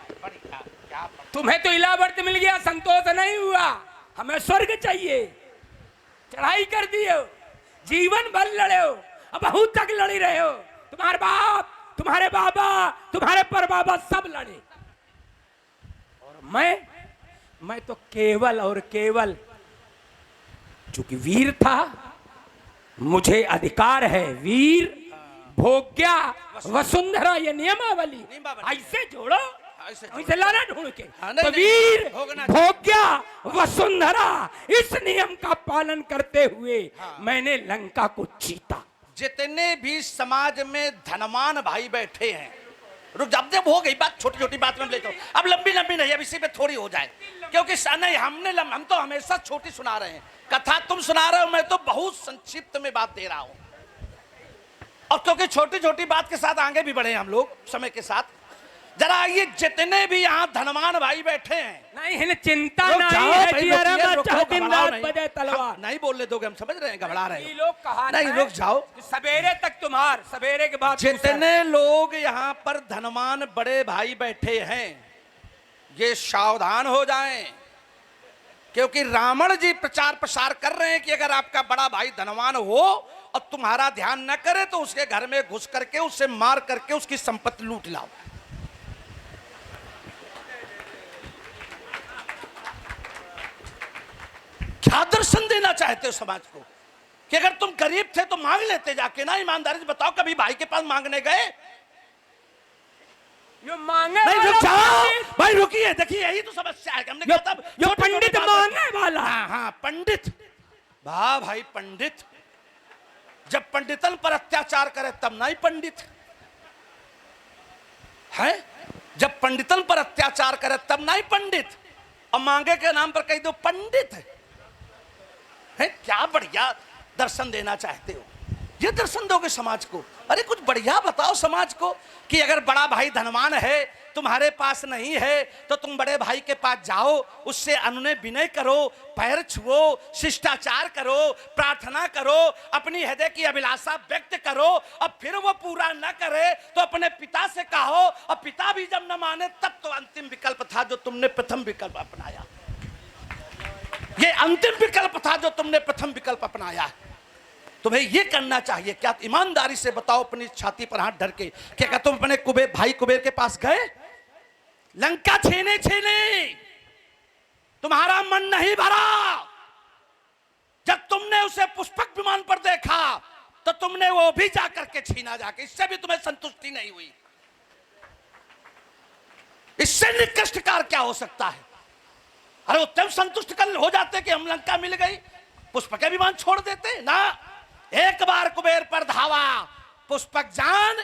तुम्हें तो इलावर्त मिल गया, संतोष नहीं हुआ, हमें स्वर्ग चाहिए। चढ़ाई कर दिए हो, जीवन भर लड़े हो, अब बहुत तक लड़ी रहे हो, तुम्हारे बाप, तुम्हारे बाबा, तुम्हारे परबाबा सब लड़े, और मैं तो केवल और केवल चूंकि वीर था, मुझे अधिकार है, वीर भोग्या वसुंधरा, ये नियमावली ऐसे जोड़ो, ऐसे लाना ढूंढ के, तो वीर भोग्या वसुंधरा, इस नियम का पालन करते हुए मैंने लंका को जीता। जितने भी समाज में धनवान भाई बैठे हैं, रुक जब जब हो गई बात, छोटी छोटी बात में लेकर, अब लंबी लंबी नहीं, अब इसी पे थोड़ी हो जाए, क्योंकि नहीं हम तो हमेशा छोटी सुना रहे हैं, कथा तुम सुना रहे हो, मैं तो बहुत संक्षिप्त में बात दे रहा हूं, और क्योंकि छोटी छोटी बात के साथ आगे भी बढ़े हम लोग समय के साथ। जरा ये जितने भी यहाँ धनवान भाई बैठे हैं, नहीं है चिंता रुक नहीं जाओ है भाई, कि रुकिए, अरे रुको, बच्चा दिन घबराओ रात नहीं। बजे तलवार, हम नहीं बोलने दोगे, हम समझ रहे हैं, घबरा रहे ये हो। लोग कहा नहीं, रुक जाओ। सवेरे तक तुम्हार, सवेरे के बाद जितने लोग यहाँ पर धनवान बड़े भाई बैठे हैं, ये सावधान हो जाएं, क्योंकि रावण जी प्रचार प्रसार कर रहे हैं कि अगर आपका बड़ा भाई धनवान हो और तुम्हारा ध्यान न करे तो उसके घर में घुस करके उसे मार करके उसकी संपत्ति लूट लाओ। क्या दर्शन देना चाहते हो समाज को कि अगर तुम गरीब थे तो मांग लेते जाके ना, ईमानदारी से बताओ, कभी भाई के पास मांगने गए? यो मांगे नहीं, वाला रुक जाओ पंडित, भाई, रुकिए, देखिए यही तो समस्या है। हमने कहा था यो छोटी-छोटी पंडित बातें- मांगे वाला। हाँ हाँ पंडित, वाह भाई पंडित, जब पंडितन पर अत्याचार करे तब नहीं पंडित है, जब पंडितन पर अत्याचार करे तब नहीं पंडित, और मांगे के नाम पर कह दो पंडित है। क्या बढ़िया दर्शन देना चाहते हो, ये दर्शन दोगे समाज को? अरे कुछ बढ़िया बताओ समाज को कि अगर बड़ा भाई धनवान है, तुम्हारे पास नहीं है, तो तुम बड़े भाई के पास जाओ, उससे अनुनय विनय करो, पैर छुओ, शिष्टाचार करो, प्रार्थना करो, अपनी हृदय की अभिलाषा व्यक्त करो, और फिर वो पूरा न करे तो अपने पिता से कहो, और पिता भी जब न माने तब तो अंतिम विकल्प था जो तुमने प्रथम विकल्प अपनाया। ये अंतिम विकल्प था जो तुमने प्रथम विकल्प अपनाया। तुम्हें ये करना चाहिए। क्या ईमानदारी से बताओ अपनी छाती पर हाथ धर के, क्या तुम अपने कुबेर भाई कुबेर के पास गए? लंका छीने तुम्हारा मन नहीं भरा। जब तुमने उसे पुष्पक विमान पर देखा तो तुमने वो भी जाकर के छीना जाके, इससे भी तुम्हें संतुष्टि नहीं हुई। इससे निकृष्ट कार्य क्या हो सकता है? अरे उत्तम संतुष्ट कर हो जाते कि हम लंका मिल गई, पुष्पक विमान छोड़ देते ना। एक बार कुबेर पर धावा, पुष्पक जान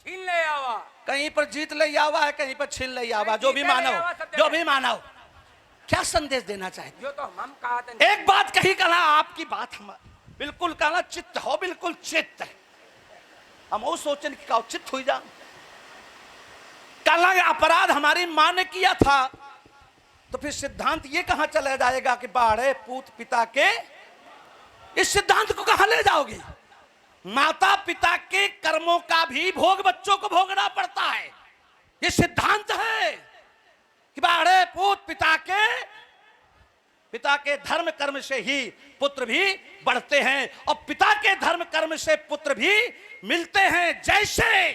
छीन ले आवा। कहीं पर जीत ले आवा है, कहीं पर छीन ले आवा। जो भी जीते ले मानव, आवा, सब जो दे भी मानव, क्या संदेश देना चाहते? जो तो हम कहा था। एक बात कही कहना, आपकी बात हम बिल्कुल कहना चित्त हो, बिल्कुल चित्त। हम वो सोचने की चित्त हुई जा कहना अपराध हमारी मां ने किया था, तो फिर सिद्धांत ये कहां चला जाएगा कि बाढ़े पूत पिता के, इस सिद्धांत को कहां ले जाओगे? माता पिता के कर्मों का भी भोग बच्चों को भोगना पड़ता है। ये सिद्धांत है कि बाढ़े पूत पिता के धर्म कर्म से ही पुत्र भी बढ़ते हैं, और पिता के धर्म कर्म से पुत्र भी मिलते हैं। जैसे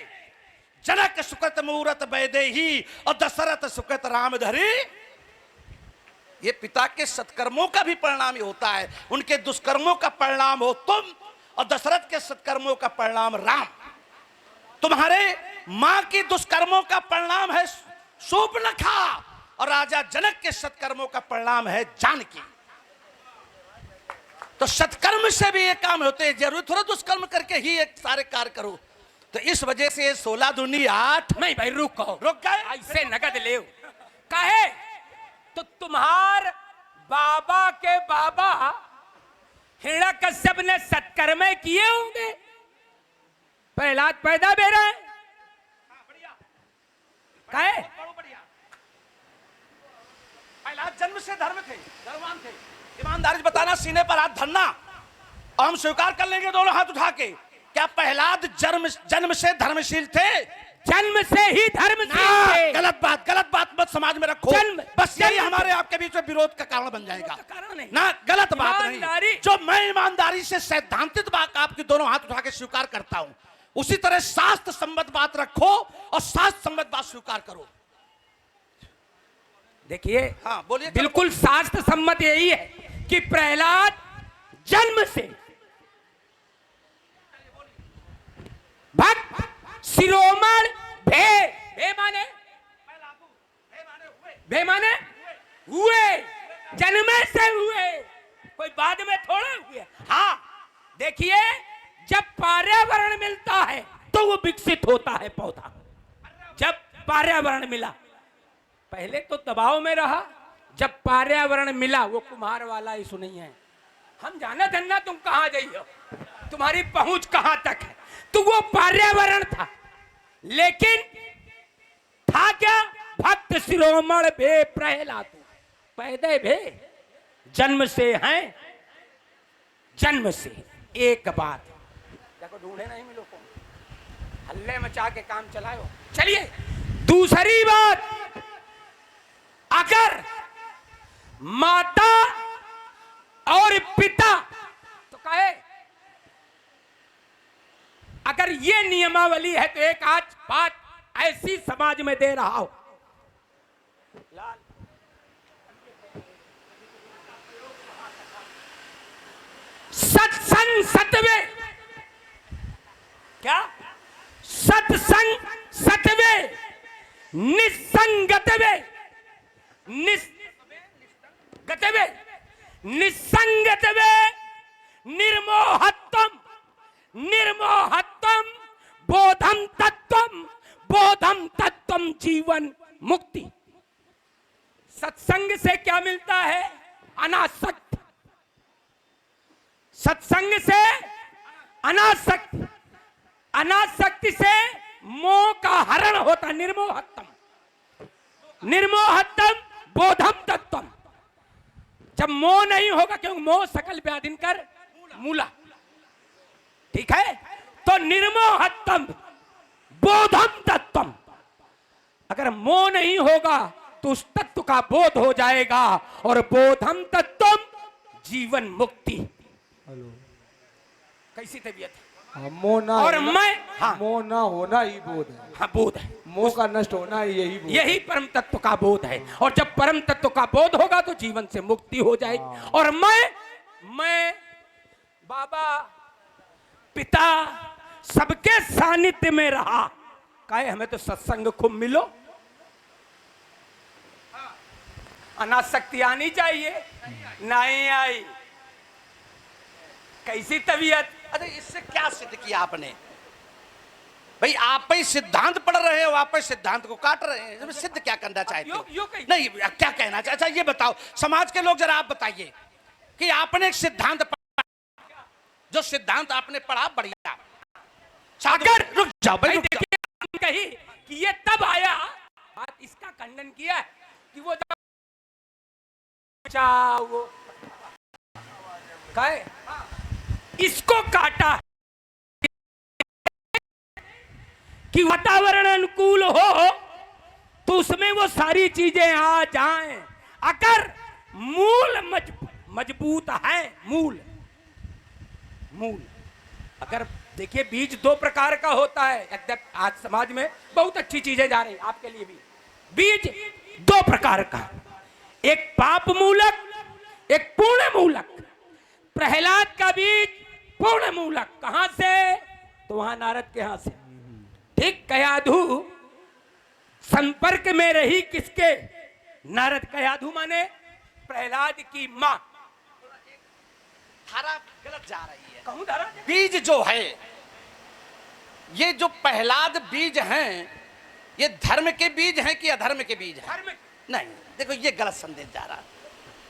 जनक सुकृत मुहूर्त वैदेही और दशरथ सुकृत राम धरी, ये पिता के सत्कर्मों का भी परिणाम ही होता है। उनके दुष्कर्मों का परिणाम हो तुम, और दशरथ के सत्कर्मों का परिणाम राम। तुम्हारे मां की दुष्कर्मों का परिणाम है शूर्पणखा, और राजा जनक के सत्कर्मों का परिणाम है जानकी। तो सत्कर्म से भी ये काम होते हैं, जरूर थोड़ा दुष्कर्म करके ही एक सारे कार्य करो। तो इस वजह से 16 दूनी 8 नहीं भाई रुको, रुक गए। ऐसे नगद ले काहे? तो तुम्हार बाबा के बाबा हिरण्यकश्यप ने सत्कर्म किए होंगे, प्रहलाद पैदा बेरा है काहे? प्रहलाद जन्म से धर्म थे, धर्मवान थे। ईमानदारी से बताना, सीने पर हाथ धरना, और हम स्वीकार कर लेंगे दोनों हाथ उठा के। क्या प्रहलाद जन्म से धर्मशील थे? जन्म से ही धर्मशील थे। गलत बात मत समाज में रखो। बस यही हमारे आपके बीच में विरोध का कारण बन जाएगा। कारण नहीं। ना गलत बात नहीं। जो मैं ईमानदारी से सैद्धांतिक बात आपकी दोनों हाथ उठा के स्वीकार करता हूं, उसी तरह शास्त्र संबद्ध बात रखो और शास्त्र संबद्ध बात स्वीकार करो। देखिए, हाँ बोलिए। बिल्कुल शास्त्र सम्मत यही है कि प्रहलाद जन्म से भक्त शिरोमण भे माने हुए, जन्मे से हुए, कोई बाद में थोड़ा हुए। हाँ देखिए, जब पर्यावरण मिलता है तो वो विकसित होता है पौधा। जब पर्यावरण मिला, पहले तो दबाव में रहा, जब पर्यावरण मिला, वो कुम्हार वाला ही सुनी है। हम जाना धन्ना तुम कहां जाइयो, तुम्हारी पहुंच कहां तक है, तो वो पर्यावरण था। लेकिन था क्या? भक्त शिरोमण भे प्रहलाद, पैदे भे, जन्म से हैं, जन्म से। एक बात देखो, ढूंढे नहीं मिलो को, हल्ले मचा के काम चलाओ। चलिए दूसरी बात, अगर माता और पिता, तो कहे अगर ये नियमावली है तो एक आज बात ऐसी समाज में दे रहा हो, लाल सत्संग सतवे, क्या सत्संग सतवे, निसंगतवे, गतवे, निसंगतवे, निर्मोहत्वम, निर्मोहत्वम, बोधम तत्वम, बोधम तत्वम जीवन मुक्ति। सत्संग से क्या मिलता है? अनासक्ति। सत्संग से अनासक्ति, अनासक्ति से मोह का हरण होता। निर्मोहत्तम, निर्मोहत्तम बोधम तत्वम। जब मोह नहीं होगा, क्योंकि मोह सकल व्याधिन कर मूला, ठीक है? तो निर्मोहत्तम बोधम तत्वम। अगर मोह नहीं होगा तो उस तत्व का बोध हो जाएगा, और बोधम तत्वम जीवन मुक्ति। हेलो, कैसी तबीयत है? मोह ना और होना, मैं, हाँ मोह ना होना ही बोध है। हाँ बोध है, मोह का नष्ट होना ही यही बोध यही परम तत्व का बोध है। और जब परम तत्व का बोध होगा तो जीवन से मुक्ति हो जाएगी। और मैं बाबा पिता सबके सानिध्य में रहा, कहे हमें तो सत्संग खूब मिलो। अनासक्ति आनी चाहिए, नहीं आई। कैसी तबीयत? अरे इससे क्या सिद्ध किया आपने? भाई आप ही सिद्धांत पढ़ रहे हो, आप ही सिद्धांत को काट रहे हैं। इसमें सिद्ध क्या करना चाहते हो? नहीं, क्या कहना चाहते? अच्छा ये बताओ, समाज के लोग जरा आप बताइए कि आपने एक सिद्धांत पढ़ा, जो सिद्धांत आपने पढ़ा बढ़िया, अगर रुक जाओ भाई, भाई रुक जाओ। देखिए कही कि ये तब आया, बात इसका खंडन किया कि वो वो कहे इसको काटा कि वातावरण अनुकूल हो तो उसमें वो सारी चीजें आ जाएं। अगर मूल मजबूत है, मूल अगर देखिए बीज दो प्रकार का होता है। एकदम आज समाज में बहुत अच्छी चीजें जा रही हैं, आपके लिए भी बीज दो प्रकार का, एक पाप मूलक, एक पुण्य मूलक। प्रहलाद का बीज पुण्य मूलक, कहां से? तो वहां नारद के यहां से। ठीक, कयाधु संपर्क में रही किसके? नारद। कयाधु माने प्रहलाद की मां। धारा गलत जा रही है। कहूं धारा? बीज जो है, ये जो प्रहलाद बीज हैं, ये धर्म के बीज हैं कि अधर्म के बीज हैं? धर्म। नहीं, देखो ये गलत संदेश जा रहा है।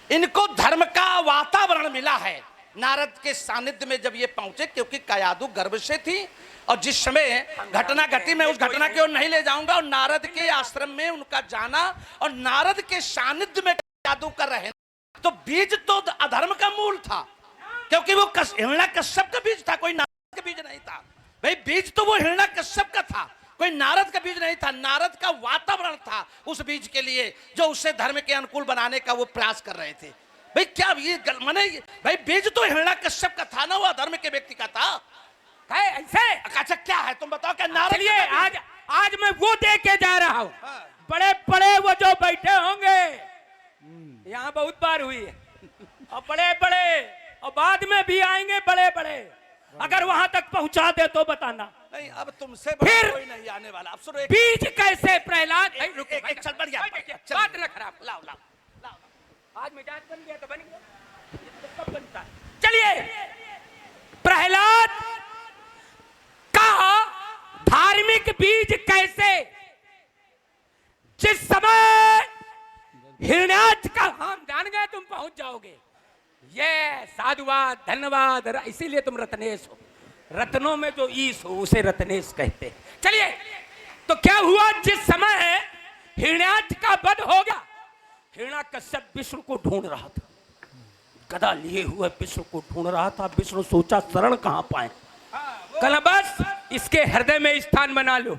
इनको धर्म का वातावरण मिला है नारद के सानिध्य में जब ये पहुंचे, क्योंकि कयाधु गर्भ से थी और जिस समय घटना घटी, मैं उस घटना की ओर नहीं ले जाऊंगा, और नारद के आश्रम में उनका जाना और नारद के सानिध्य में कयाधु का रहना, तो बीज तो अधर्म का मूल था, क्योंकि वो हिरण्यकश्यप का बीज था, कोई नारद का बीज नहीं था। भाई बीज तो वो हिरण्यकश्यप का था, कोई नारद का बीज नहीं था। नारद का वातावरण था उस बीज के लिए, जो उसे धर्म के अनुकूल बनाने का वो प्रयास कर रहे थे। भाई क्या ये माने, भाई बीज तो हिरण्यकश्यप का था ना, वो अधर्म के व्यक्ति का था। ऐसे? अच्छा क्या है तुम बताओ? क्या नारद? चलिए आज मैं वो दे के जा रहा हूं। हाँ। बड़े बड़े वो जो बैठे होंगे, यहाँ बहुत बार हुई है, और बड़े बड़े और बाद में भी आएंगे बड़े बड़े, अगर वहां तक पहुंचा दे तो बताना। नहीं, अब तुमसे फिर कोई नहीं आने वाला। अब सुनो, बीज कैसे? प्रहलाद एक चल बढ़िया, बात न खराब। लाओ लाओ। आज मिजाज बन गया तो बन गया, ये तो कब बनता है। चलिए, प्रहलाद का धार्मिक बीज कैसे? जिस समय हिरण्याक्ष का, हम जान गए तुम पहुंच जाओगे, ये साधुवाद धन्यवाद, इसीलिए तुम रत्नेश हो। रत्नों में जो ईश हो उसे रत्नेश कहते। चलिए, तो क्या हुआ? जिस समय हिरण्याक्ष का वध हो गया, हिरण्यकश्यप विष्णु को ढूंढ रहा था, गदा लिए हुए विष्णु को ढूंढ रहा था। विष्णु सोचा शरण कहां पाए, कल बस इसके हृदय में स्थान बना लो।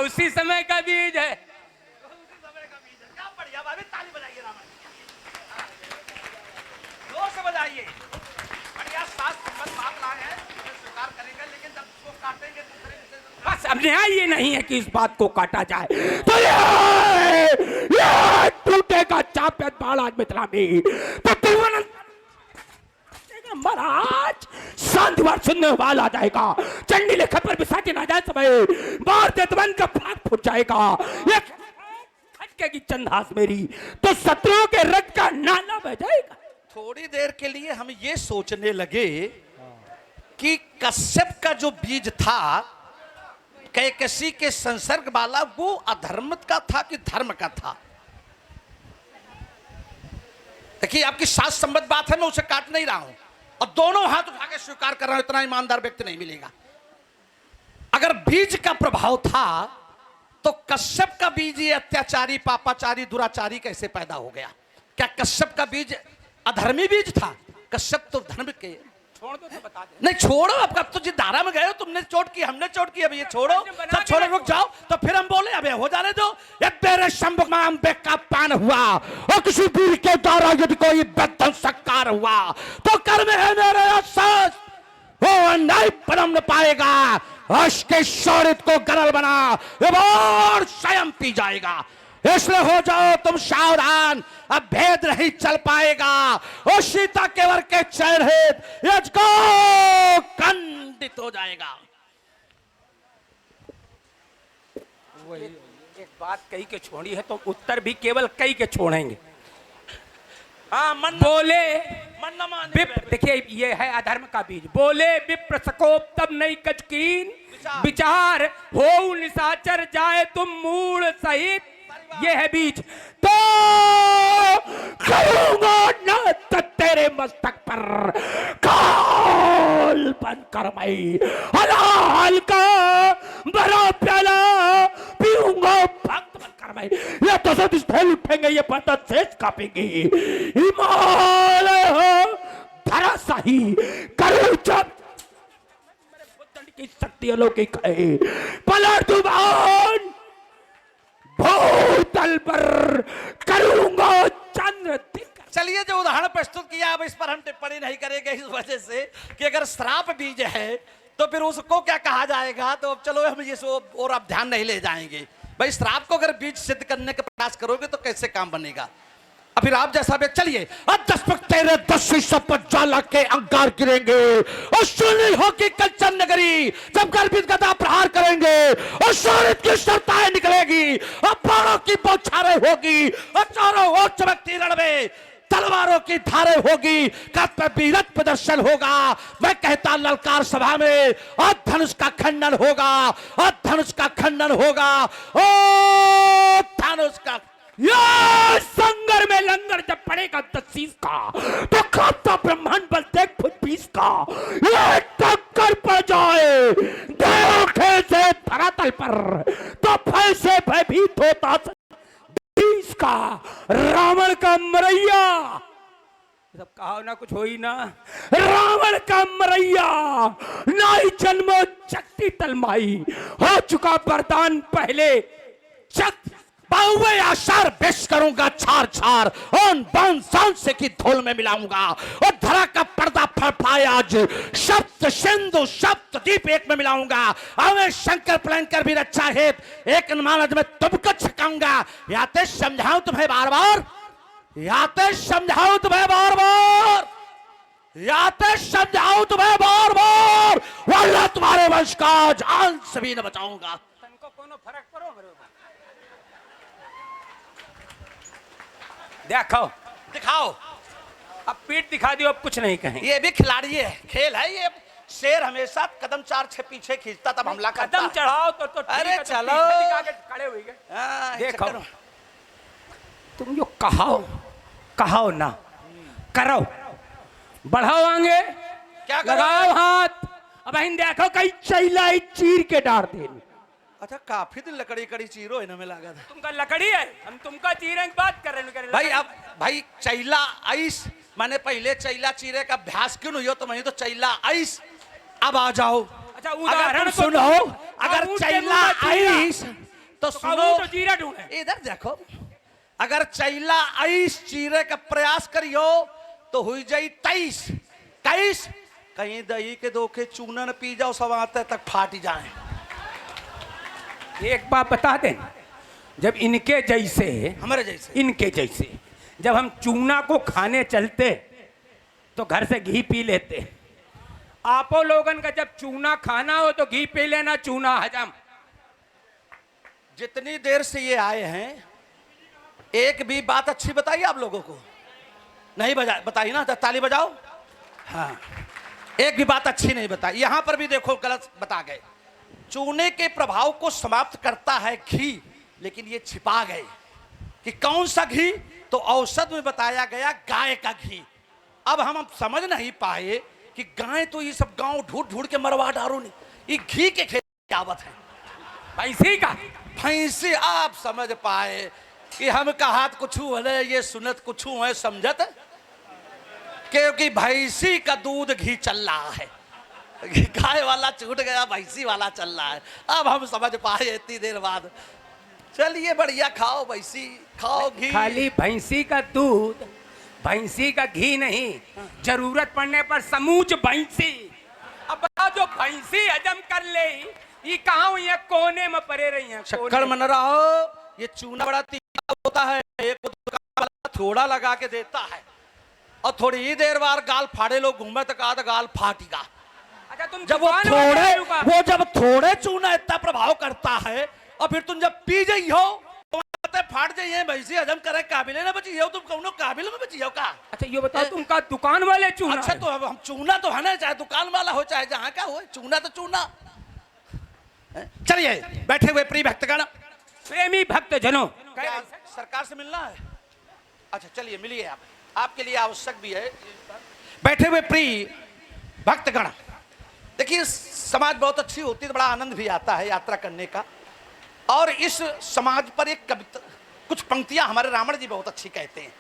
उसी समय का बीज है। क्या बढ़िया, ताली बजाइए रामन, जोर से बजाइए। बढ़िया बात लाए हैं, स्वीकार करेंगे, लेकिन जब उसको काटेंगे तो बस अब न्याय ये नहीं है कि इस बात को काटा जाए, तो ये टूटेगा चाप्यत बालाज मिथिला में, तो तिरुवनंत महाराज शांतिवार सुनने वाला आ जाएगा। चंडी लेखा पर बिसाची ना जाए समय, बार देतवन का फाग फूट जाएगा। एक फटकेगी चंदास मेरी, तो शत्रुओं के रक्त का नाला बह जाएगा। थोड़ी देर के लिए हम ये सोचने लगे कि कश्यप का जो बीज था, कैकसी के संसर्ग वाला, वो अधर्म का था कि धर्म का था। देखिए आपकी शास्त्र संबद्ध बात है, मैं उसे काट नहीं रहा हूं, और दोनों हाथ उठा के स्वीकार कर रहा हूं, इतना ईमानदार व्यक्ति नहीं मिलेगा। अगर बीज का प्रभाव था, तो कश्यप का बीज ये अत्याचारी, पापाचारी, दुराचारी कैसे पैदा हो गया? क्या कश्यप का बीज अधर्मी बीज था? कश्यप तो धर्म के। छोड़ दो तो बता दे। नहीं छोड़ो, अब तो जिस धारा में गए हो, तुमने चोट की, हमने चोट की, अब ये छोड़ो, सब छोड़ो, रुक जाओ, तो फिर हम बोले अब हो जाने दो। ये तेरे शंभु माम का पान हुआ और किसी वीर के द्वारा यदि कोई विध्वंसकार हुआ, तो कर्म है मेरे अफसोस, वो अन्याय परम न पाएगा, हर्ष के शौर्य को गरल बना और स्वयं पी जाएगा। इसलिए हो जाओ तुम सावधान, अब भेद नहीं चल पाएगा। और सीता केवल के चैन यज को खंडित हो जाएगा। एक बात कही के छोड़ी है तो उत्तर भी केवल कई के छोड़ेंगे। हाँ, मन मन न माने विप्र, देखिए ये है अधर्म का बीज। बोले विप्र सकोप तब नहीं कचकीन, विचार हो निशाचर जाए तुम मूल सहित, ये है बीज। तो करूंगा न तो तेरे मस्तक पर काल बनकर मैं हलाल का बड़ा प्याला पीऊंगा भक्त बनकर मैं। ये तो सब स्थल उठेंगे, ये पर्वत शेष कांपेंगे, हिमालय हो धराशाही करूं जब मेरे बुद्धन की शक्ति अलौकिक है। पलट तूफान भूतल पर करूंगा चंद्र दिनकर। चलिए, जो उदाहरण प्रस्तुत किया अब इस पर हम टिप्पणी नहीं करेंगे, इस वजह से कि अगर श्राप बीज है तो फिर उसको क्या कहा जाएगा। तो अब चलो हम ये और आप ध्यान नहीं ले जाएंगे। भाई श्राप को अगर बीज सिद्ध करने का प्रयास करोगे तो कैसे काम बनेगा। अब फिर आप जैसा चलिए, अब 10 पग तेरे 10 सब पर ज्वाला के अंगार गिरेंगे और सुनी होगी कंचन नगरी जब गर्भित गदा प्रहार करेंगे और शोणित की शर्ताएं निकलेगी और बाणों की बौछारें होगी और चारों ओर चमकती रणवे तलवारों की धारें होगी, कद पे वीरत प्रदर्शन होगा। मैं कहता ललकार सभा में और धनुष का खंडन होगा, और धनुष का खंडन होगा, ओ धनुष का। ये संगर में लंगर जब पड़ेगा 10 का तो खाता ब्रह्मांड बल देख फुट 20 का। ये टक्कर पड़ जाए देखे से धरातल पर तो भय से भयभीत होता 20 का। रावण का मरैया, सब कहा ना कुछ हो ही ना। रावण का मरैया नाई जन्मो शक्ति तलमाई, हो चुका वरदान पहले चक बाहुए आशार बेश करूंगा छार छार ऑन बाउन सांस से की धूल में मिलाऊंगा और धरा का पर्दा फड़फड़ाए आज शब्द सिंधु शब्द दीप एक में मिलाऊंगा। हमें शंकर प्लान कर भी रक्षा है, एक मानज में तुमको छकाऊंगा। याते समझाऊं तुम्हें बार बार, याते समझाऊं तुम्हें बार बार, याते समझाऊं तुम्हें बार बार, वरना तुम्हारे वंश का जान सभी न बचाऊंगा। तनको कोनो फर्क पड़ो मेरे देखो दिखाओ, अब पीठ दिखा दियो, अब कुछ नहीं कहेंगे। ये भी खिलाड़ी है, खेल है ये। शेर हमेशा कदम 4-6 पीछे खींचता तब हमला करता। कदम चढ़ाओ तो ठीक अरे है, तो चलो। पीछे दिखा के खड़े हुए गए। देखो तुम जो कहाओ ना करो, बढ़ाओ आगे, क्या करो? लगाओ हाथ। अब इन देखो कहीं चैला चीर के डार दे। अच्छा, काफी दिन लकड़ी कड़ी चीरो इनमें लगा था। तुमका लकड़ी है, हम तुमका चीरे की बात कर रहे हैं। भाई अब भाई चैला आइस, मैंने पहले चैला चीरे का अभ्यास क्यों नहीं हो, तो मैं तो चैला आइस। अब आ जाओ, अच्छा अगर उदाहरण तुम सुनो, अगर ऊँट के चैला मुंह में चीरा, आइस तो सुनो, तो चीरा ढूंढे। इधर देखो, अगर चैला आइस चीरे का प्रयास करियो तो हुई जाई 23 23। कहीं दही के धोखे चूनन पी जाओ, सब आते तक फाट जाए। एक बात बता दें, जब इनके जैसे हमारे जैसे इनके जैसे जब हम चूना को खाने चलते तो घर से घी पी लेते। आपो लोगन का जब चूना खाना हो तो घी पी लेना, चूना हजम। जितनी देर से ये आए हैं एक भी बात अच्छी बताई आप लोगों को नहीं बताई ना, तो ताली बजाओ। हाँ, एक भी बात अच्छी नहीं बताई। यहां पर भी देखो गलत बता गए। चूने के प्रभाव को समाप्त करता है घी, लेकिन ये छिपा गए कि कौन सा घी, तो औषध में बताया गया गाय का घी। अब हम समझ नहीं पाए कि गाय तो ये सब गांव ढूंढ ढूंढ के मरवा डालो नहीं, ये घी के खेत की आवत है भैंसी का। भैंसी आप समझ पाए कि हम कहा कुछ है, ये सुनत कुछ है समझत, क्योंकि भैंसी का दूध घी चल रहा है, गाय वाला छूट गया, भैंसी वाला चल रहा है। अब हम समझ पाए इतनी देर बाद। चलिए बढ़िया, खाओ भैंसी, खाओ घी। खाली भैंसी का दूध, भैंसी का घी नहीं, जरूरत पड़ने पर समूच भैंसी। अब बताओ, जो भैंसी हजम कर ले ये कहाँ हुई है, कोने में पड़े रही है। शक्कर मन रहा हो, ये चूना बड़ा तीखा होता है, एक दुकान वाला थोड़ा लगा के देता है और थोड़ी ही देर बाद गाल फाड़े लोग घूमे तो कहा गाल फाटेगा। अच्छा, तुम जब वो जब थोड़े चूना इतना प्रभाव करता है और फिर तुम जब पी गई हो तो बातें फाट जाइए भैंसी हजम करे काबिले ना बची हो तुम कौनो काबिल में बची हो का। अच्छा ये बताओ तुमका दुकान वाले चूना अच्छा है? तो अब हम चूना तो है ना, चाहे दुकान वाला हो चाहे जहाँ का हो, चूना तो चूना। चलिए बैठे हुए प्रिय भक्तगण, प्रेमी भक्त जनों, क्या सरकार से मिलना है? अच्छा चलिए मिलिए, आप आपके लिए आवश्यक भी है। बैठे हुए प्रिय भक्तगण, देखिए समाज बहुत अच्छी होती है तो बड़ा आनंद भी आता है यात्रा करने का। और इस समाज पर एक कविता, कुछ पंक्तियां हमारे रावण जी बहुत अच्छी कहते हैं,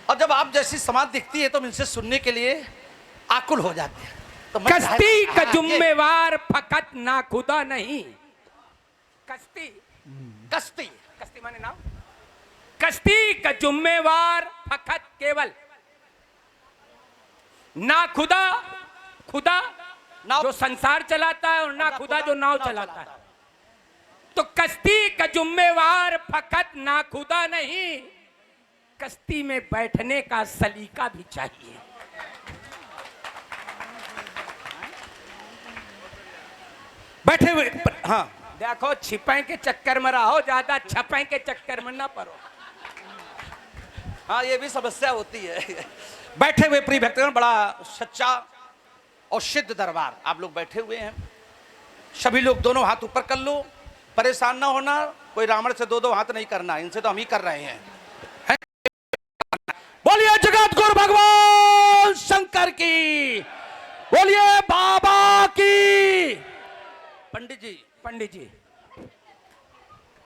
और जब आप जैसी समाज दिखती है तो हम इनसे सुनने के लिए आकुल हो जाते हैं। तो मैं कश्ती का हाँ, जुम्मेवार फकत ना खुदा नहीं। कश्ती कश्ती कश्ती माने नाव। कश्ती का जुम्मेवार फकत केवल ना खुदा, खुदा नाव- जो संसार चलाता है और ना खुदा जो नाव चलाता है। तो कश्ती का जुम्मेवार फकत ना खुदा नहीं, कश्ती में बैठने का सलीका भी चाहिए। बैठे हुए हाँ देखो छिपे के चक्कर में रहो, ज्यादा छपे के चक्कर में ना पड़ो। हाँ ये भी समस्या होती है। बैठे हुए प्रिय भक्तगण, बड़ा सच्चा और सिद्ध दरबार आप लोग बैठे हुए हैं। सभी लोग दोनों हाथ ऊपर कर लो, परेशान ना होना, कोई रावण से दो दो हाथ नहीं करना, इनसे तो हम ही कर रहे हैं। बोलिए जगत गुरु भगवान शंकर की, बोलिए बाबा की। पंडित जी पंडित जी